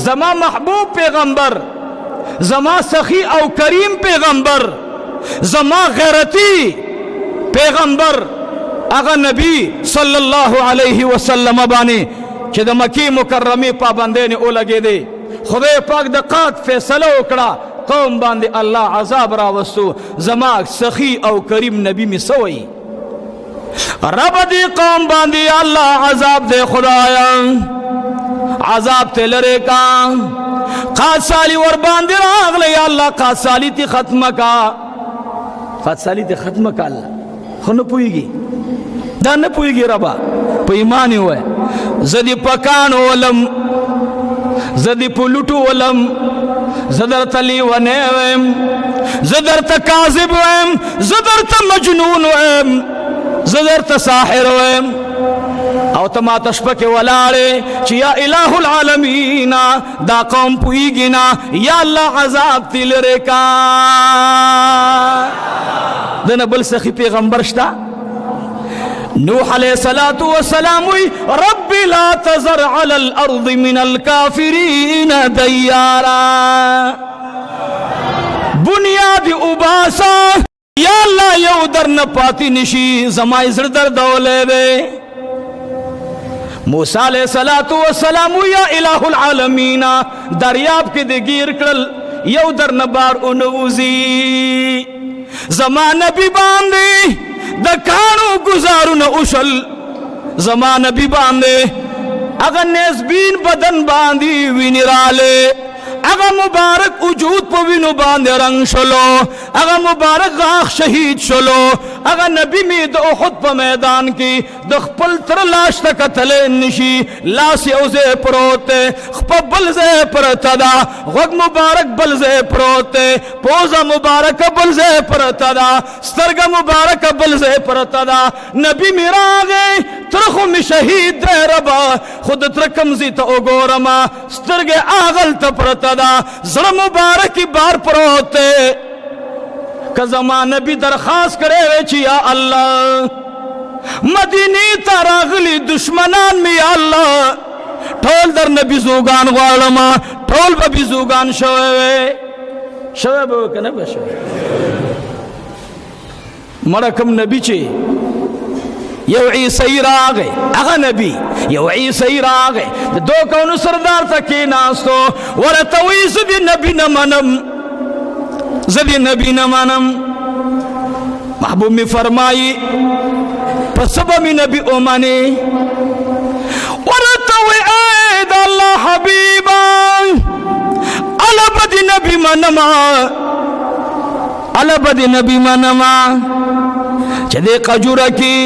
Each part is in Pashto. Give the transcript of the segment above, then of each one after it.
زما محبوب پیغمبر، زما سخی او کریم پیغمبر، زما غیرتی پیغمبر اغا نبی صلی اللہ علیہ وسلم بانی چې د مکی مکرمی پابندین اولگی دی. خدای پاک د قات فیصله وکړه قوم باندې الله عذاب راوستو، زما سخی او کریم نبی می سوئی رب دی قوم باندې الله عذاب دے خدایا عذاب تے لرے کا قات سالی ور باندې راغلی اللہ قات سالی تی ختم کا قات سالی تی ختم کا اللہ خو نه پویږي دا نه پویږي ربا په ایمان وای زدی پکان ولم زدی پلوټو ولم زدر تلی ونیم زدر تکاذب ویم زدر تمجنون ویم زدر تساحر ویم او تما تشبک ولاړې چې یا الہ العالمین دا قوم پویږي نه یا الله عذاب تل رکا دنه بل سخی پیغمبر شتا نوح علیہ الصلوۃ والسلام رب لا تذر علی الارض من الکافرین دیارا بنیاد اباسا یا اللہ یو در نپاتی نشی زمائی زردر دولے دے موسیٰ علیہ السلام یا الہ العالمین دریاب کے دے گیر کرل یو در نبار انوزی زمان نبی باندے دکانو گزارن اشل زمان نبی باندے اگر نیزبین بدن باندی وینی رالے اگر مبارک وجود پو وینو باندے رنگ شلو اگر مبارک غاخ شہید شلو اگر نبی مید احد پا میدان کی دخپل تر لاش تکتلے نشی لاس یوزے پروتے خپا بلزے پرتدا غگ مبارک بلزے پروتے پوزا مبارک بلزے پرتدا سترگ مبارک بلزے پرتدا نبی میرا آگے ترخو می شہید دے ربا خود ترکمزی تا اگورما سترگ آغل تا پرتدا زر مبارکی بار پروتے کہ زمان نبی درخواست کرے ویچی یا اللہ مدینی تراغلی دشمنان میں یا اللہ ٹھول در نبی زوگان غالما ٹھول ببی زوگان شوئے شوئے بو کنے بشوئے مرکم نبی چی یو عیسی راغے اغا نبی یو عیسی راغے دو کونو سردار تکی ناستو ورطوی زدی نبی نمانم زدی نبی نمانم محبوب میں فرمائی پسبا میں نبی امانی ورطوی اید اللہ حبیبا علبد نبی منما علبد نبی منما چہ دے قجورہ کی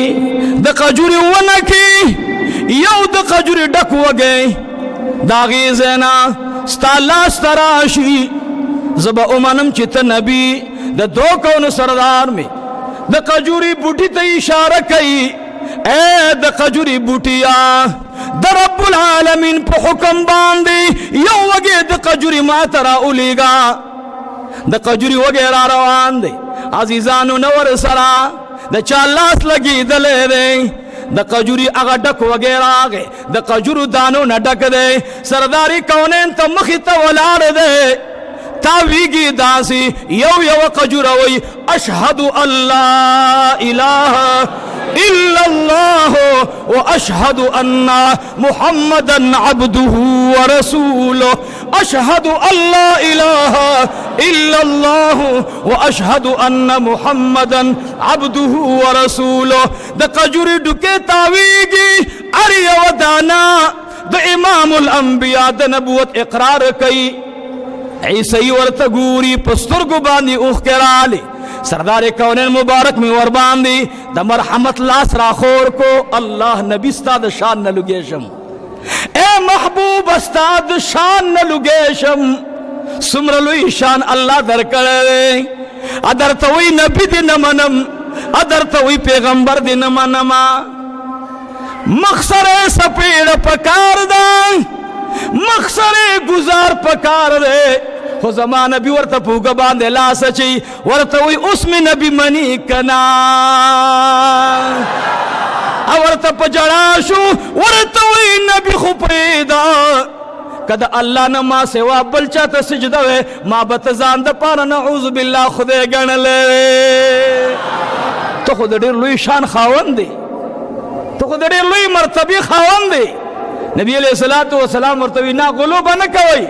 دے قجوری ونہ کی یو دے قجوری ڈک وگے داغی زینا ستالا ستراشی زبا امانم چیتا نبی دے دو کون سردار میں دے قجوری بوٹی تا اشارہ کئی اے دے قجوری بوٹیا دے رب العالمین پا حکم باندی یو وگے دے قجوری ماترا اولیگا دے قجوری وگے را روان دے عزیزانو نور سرا دے چالاس لگی دلے دے دے قجوری اگا ڈک وغیرہ آگے دے قجورو دانو نہ ڈک دے سرداری کونین تا مخیطا ولار دے تاویگی داسی یو قجوروی اشہدو اللہ الہ الا اللہ واشہدو ان محمدا عبدہ ورسولہ اشہدو اللہ الہ الا اللہ واشہدو ان محمدا عبدہ ورسولہ دا قجوری ڈکے تاویگی اری ودانا دا امام الانبیاء دا نبوت اقرار کئی عیسی ورطا گوری پسترگو باندی اوخ کرالی سردار کونین مبارک میں ورباندی دا مرحمت لاس راخور کو اللہ نبی استاد شان نلگیشم اے محبوب استاد شان نلگیشم سمرلوی شان اللہ در کرے ادر توی نبی دی نمنم ادر توی پیغمبر دی نمنما مخصر سپیڑ پکار دا مخصر گزار پکار دے خو زمان نبی ورطا پوگا باندے لا سچی ورطوی اس میں نبی منی کنا ورطا پجڑاشو ورطوی نبی خو پریدا کدا الله نه ما سوا بل چاته سجده وې ما به ته ځان د پاره نعوذ بالله خدای ګڼلې. ته خو د ډېر لوی شان خاوند دی، ته خو د ډېر لوی مرتبې خاوند دی. نبی علیہ الصلوۃ والسلام ورته وی نه غلو به نه کوئ،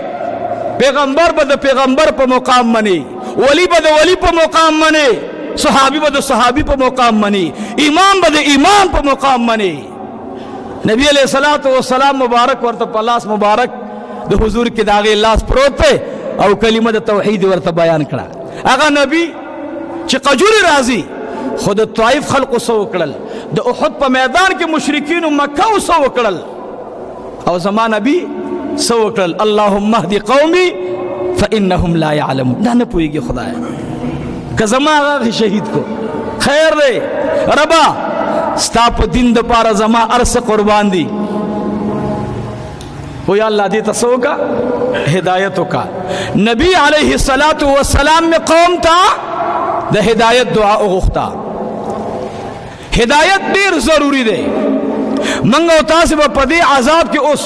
پیغمبر به د پیغمبر په مقام منی، ولی به د ولی په مقام منی، صحابی به د صحابی په مقام منی، امام به د امام په مقام منی. نبی علیہ الصلوۃ والسلام مبارک ورته په لاس مبارک د حضور کې داغه لاس پروت دی او کلمه د توحید ورته بیان کړه. هغه نبی چې قجوري راځي خود طائف خلق سو کړل، د احد په میدان کې مشرکین مکه سو کړل او زمان نبی سو کړل اللهم اهد قومي فانهم لا يعلمون. دا نه پوهیږي خدای که زما هغه شهید کو خیر دی ربا ستا په دین د پاره زما ارس قربان دی. و یا اللہ دی تسو کا ہدایتوں کا. نبی علیہ الصلاۃ والسلام میں قوم تا د ہدایت دعا غوښتا. ہدایت ډیر ضروری دی. منګو تاسو په دې عذاب کې اوس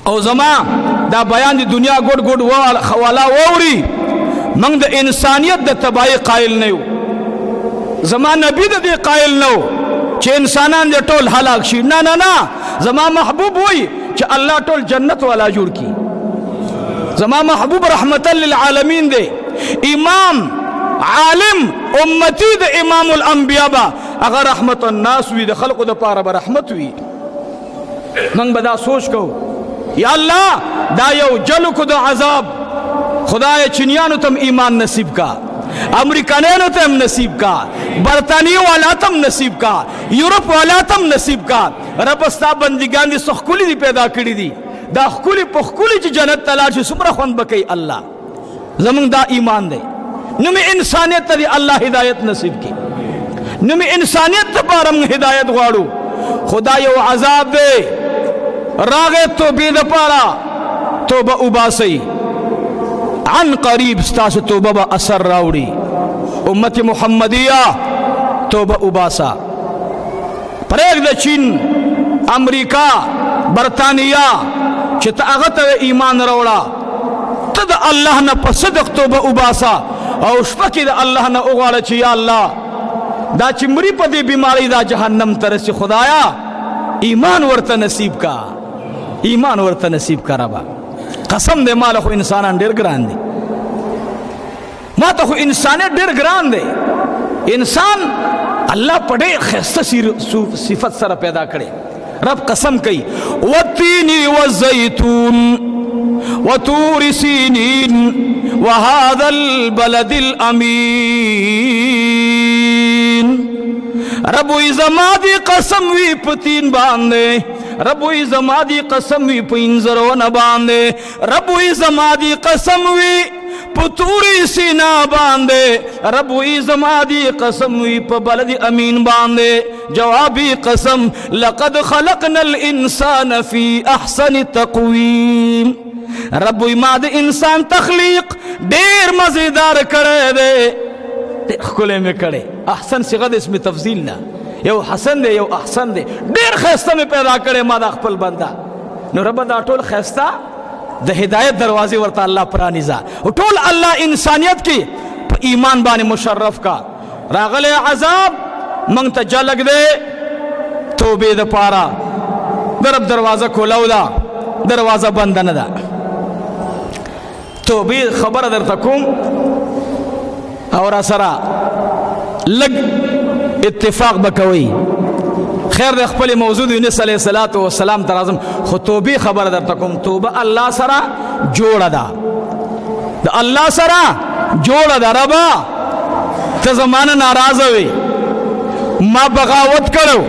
او زما دا بیان دی دنیا ګډ ګډ والا ووري منګ د انسانیت د تباہی قائل نه یو. زما نبی د دې قائل نه و چې انسانان دې ټول هلاک شي. نه نه نه، زما محبوب وای چې الله ټول جنت والا جوړ کی. زما محبوب رحمت للعالمین دی، امام عالم امتی د امام الانبیاء با اگر رحمت الناس وی د خلقو د پاره به رحمت وی. من به دا سوچ کو یا الله دا یو جلو کو د عذاب خدای چینیانو تم ایمان نصیب کا، امریکانیانو تم نصیب کا، برطانیہ والا تم نصیب کا، یورپ والا تم نصیب کا. رب استا بندگان دی سخکولی دی پیدا کړی دی، دا خکولی په خکولی چې جنت تلار شي سمره خوند بکئی الله. زمون دا ایمان دی. نو می انسانیت ته دی الله ہدایت نصیب کی، نو می انسانیت ته پارم ہدایت غواړو. خدا یو عذاب دی راغه توبې د پاره توبه وباسي عن قریب ستاسو توبه به اثر راوړي. امت محمدیه توبه وباسا. پرېږ د چین امریکا برطانیه چې ته هغه ته ایمان راوړه، ته د الله نه په صدق توبه وباسا او شپه کې د الله نه وغواړه چې یا الله دا چې مري په دې بیماری دا جهنم ته رسي خدایا ایمان ورته نصیب کا، ایمان ورته نصیب کا ربا. قسم دے مال خو انسانان ډیر ګران دي، ما ته خو انسانیت ډیر ګران دی. انسان الله په ډیر ښایسته صفت سره پیدا کړي. رب قسم کوي والتین والزیتون وطور سینین وهذا البلد الامین. رب وی زما دی قسم وی پتین باندې، رب وی زما دی قسم وی پینځرونه باندې، رب وی زما دی قسم وی پتوری سینا باندې، رب وی زما دی قسم وی په بلد امین باندې. جوابی قسم لقد خلقنا الانسان فی احسن تقویم. رب وی ما د انسان تخلیق ډیر مزیدار کړی دی، ډیر ښکلی مې کړی. احسن صيغه د اسم تفضیل نه، یو حسن دی یو احسن دی، ډیر ښایسته مې پیدا کړی ما د خپل بنده. نو رب دا ټول ښایسته د هدایت دروازې ورته الله پرانیزا. ټول الله انسانیت کې په ایمان باندې مشرف کا. راغلی عذاب منګ ته جلګ دی توبې د پاره. د رب دروازه کولاو ده، دروازه بند نه ده. توبې خبره درته کوم او را سره لږ اتفاق بکوي. خیر د خپل موضوع د یونس علیه الصلاۃ والسلام تر اعظم خو توبې خبره درته کوم. توبه الله سره جوړه ده، د الله سره جوړه ده. ربا ته زمانه ناراضه وي، ما بغاوت کړو،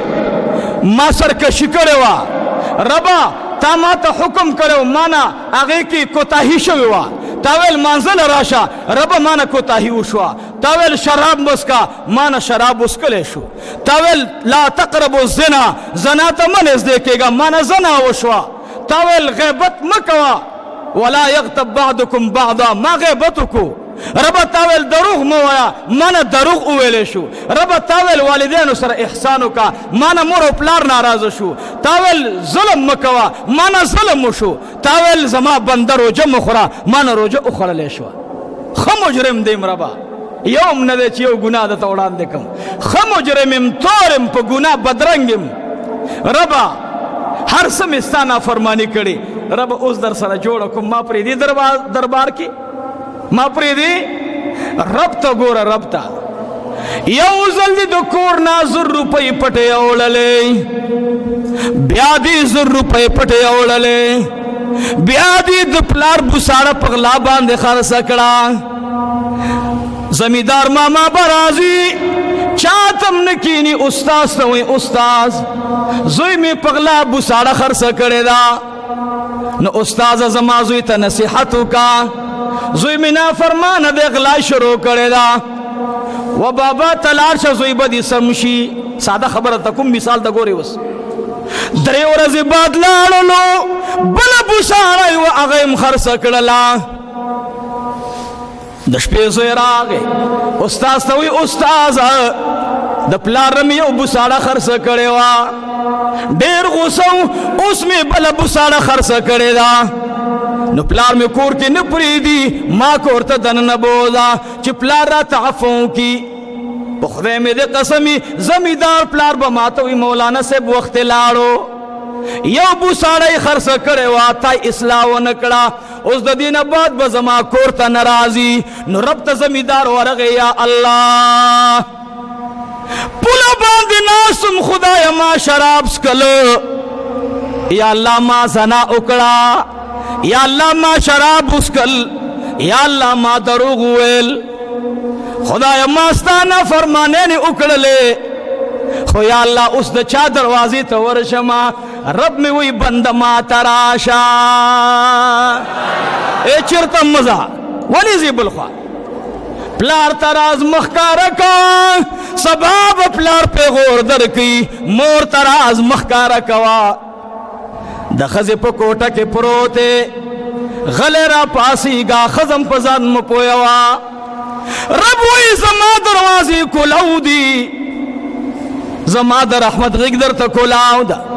ما سرکشي کړې وه، ربا تا ما ته حکم کړو، ما نه هغې کې کوتاهي شوې وه، تا ویل مانځله راشه، ربه ما نه کوتاهي وشوه. تا ویل شراب مسکه، ما نه شراب وسکلی شو. تا ویل لا تقربو زنا، زنا ته مه نږدې کېږه، ما نه زنا وشوه. تا ویل غیبت مه کوه، ولا یغتب بعضکم بعضا، ما غیبت وکړو رب تاویل دروغ مو ویا مانا دروغ اویل شو رب تاویل والدین سره احسانو کا مانا مور او پلار ناراض شو تاویل ظلم مکوا مانا ظلم شو تاویل زما بنده روجه مخورا مانا روجه اخورل شو مجرم دیم ربا یوم نه چې یو ګناه د توړان دکم مجرمم تورم په ګناه بدرنګم ربا هر سمستانه فرمانی کړي رب اوس در سره جوړ کوم ما پرې دی دربار کې ما پرې دی رب ته ګوره رب ته یو ځل د کور نه 100 روپۍ پټې اوللې بیا دې 100 روپۍ پټې اوللې بیا دې د پلار بوساړه پغلا باندې خرڅ کړه زمیدار ماما برازي چاتم نکینی استاز ته وای استاز زوی می پغلا بوساړه خرڅ کړه دا نو استاد زما زوی ته نصیحت وکا زوی می نه فرمانه د غلا شروع کړه دا و بابا تلار شه زوی بدی سمشي ساده خبره تکم مثال د ګوري وس درې ورځې بعد لاړو بل بوساړه و هغه خرڅ کړه د شپې زوی راغی استاد ته وی استاد د پلار مې یو بوساړه خرڅ کړې وا ډېر غوسه اوس مې بل بوساړه خرڅ کړې دا نو پلار مې کور کې نه پریدي ما کور ته دننه بوزا چې پلار را تعفو کی په خدای مې د قسمي زمیدار پلار به ماته وی مولانا صاحب وخت لاړو یو بوساړه خرڅ کړې وا تا اصلاح ونکړه اوس د دینه بعد به زما کور ته ناراضي نو رب ته زمیدار ورغه یا الله پولا باندې ناسم خدای ما شراب سکلو یا الله ما زنا وکړه یا الله ما شراب وسکل یا الله ما دروغ ویل خدای ما ستانه فرمانه نه وکړلې خو یا الله اوس د چا دروازې ته ورشما رب می وی بند ما تراشا اے چرته مزه ولی زی بلخوا پلار تراز مخکاره کا سباب پلار پہ غور در کی مور تراز مخکاره کوا د خزه په کوټه کې پروته غله را پاسی گا خزم پزان م پویوا رب وی زما دروازې کولاو دی زما د رحمت غږ در ته کولاو دا